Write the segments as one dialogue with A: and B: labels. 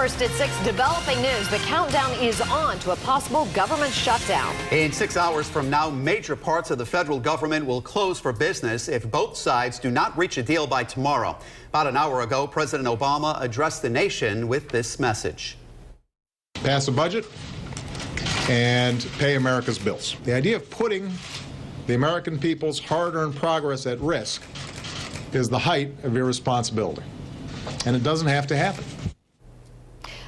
A: First at 6, developing news. The countdown is on to a possible government shutdown.
B: In 6 hours from now, major parts of the federal government will close for business if both sides do not reach a deal by tomorrow. About an hour ago, President Obama addressed the nation with this message.
C: Pass a budget and pay America's bills. The idea of putting the American people's hard-earned progress at risk is the height of irresponsibility. And it doesn't have to happen.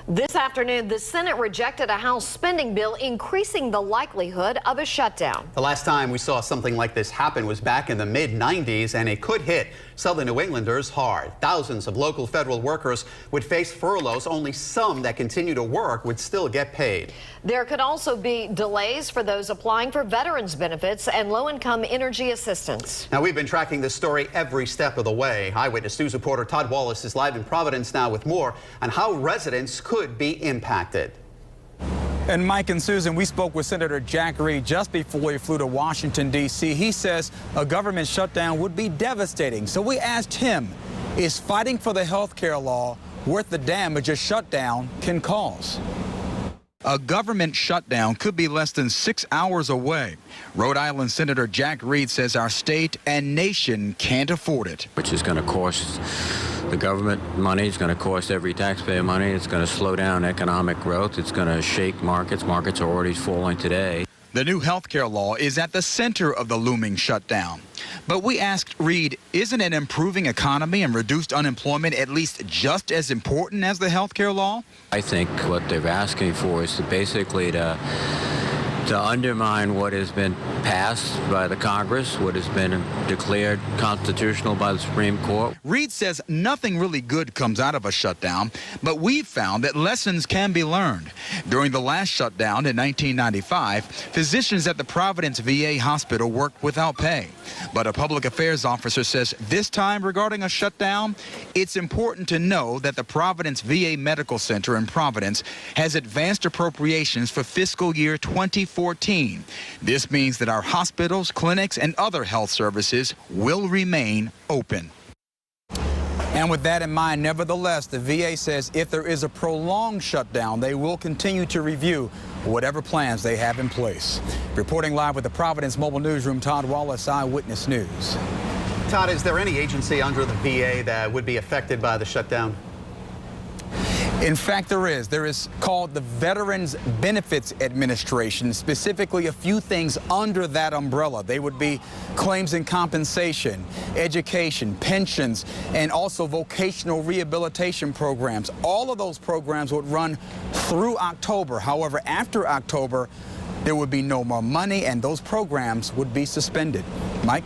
A: This afternoon, the Senate rejected a House spending bill increasing the likelihood of a shutdown.
B: The last time we saw something like this happen was back in the mid-90s, and it could hit Southern New Englanders hard. Thousands of local federal workers would face furloughs. Only some that continue to work would still get paid.
A: There could also be delays for those applying for veterans benefits and low-income energy assistance.
B: Now, we've been tracking this story every step of the way. Eyewitness News reporter Todd Wallace is live in Providence now with more on how residents could be impacted.
D: And Mike and Susan, we spoke with Senator Jack Reed just before he flew to Washington, D.C. He says a government shutdown would be devastating. So we asked him, is fighting for the health care law worth the damage a shutdown can cause? A government shutdown could be less than 6 hours away. Rhode Island Senator Jack Reed says our state and nation can't afford it.
E: Which is going to cost the government money, it's going to cost every taxpayer money, it's going to slow down economic growth, it's going to shake markets. Markets are already falling today.
D: The new health care law is at the center of the looming shutdown. But we asked Reed, isn't an improving economy and reduced unemployment at least just as important as the health care law?
E: I think what they're asking for is basically to undermine what has been passed by the Congress, what has been declared constitutional by the Supreme Court.
D: Reed says nothing really good comes out of a shutdown, but we've found that lessons can be learned. During the last shutdown in 1995, physicians at the Providence VA hospital worked without pay. But a public affairs officer says this time regarding a shutdown, it's important to know that the Providence VA Medical Center in Providence has advanced appropriations for fiscal year 2014. This means that our hospitals, clinics, and other health services will remain open. And with that in mind, nevertheless, the VA says if there is a prolonged shutdown, they will continue to review whatever plans they have in place. Reporting live with the Providence Mobile Newsroom, Todd Wallace, Eyewitness News.
B: Todd, is there any agency under the VA that would be affected by the shutdown?
D: In fact, there is. There is called the Veterans Benefits Administration, specifically a few things under that umbrella. They would be claims and compensation, education, pensions, and also vocational rehabilitation programs. All of those programs would run through October. However, after October, there would be no more money and those programs would be suspended. Mike?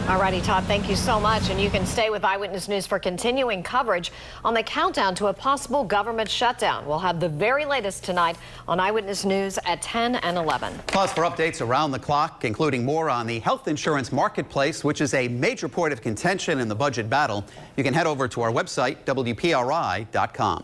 A: All righty, Todd, thank you so much. And you can stay with Eyewitness News for continuing coverage on the countdown to a possible government shutdown. We'll have the very latest tonight on Eyewitness News at 10 and 11.
B: Plus, for updates around the clock, including more on the health insurance marketplace, which is a major point of contention in the budget battle, you can head over to our website, WPRI.com.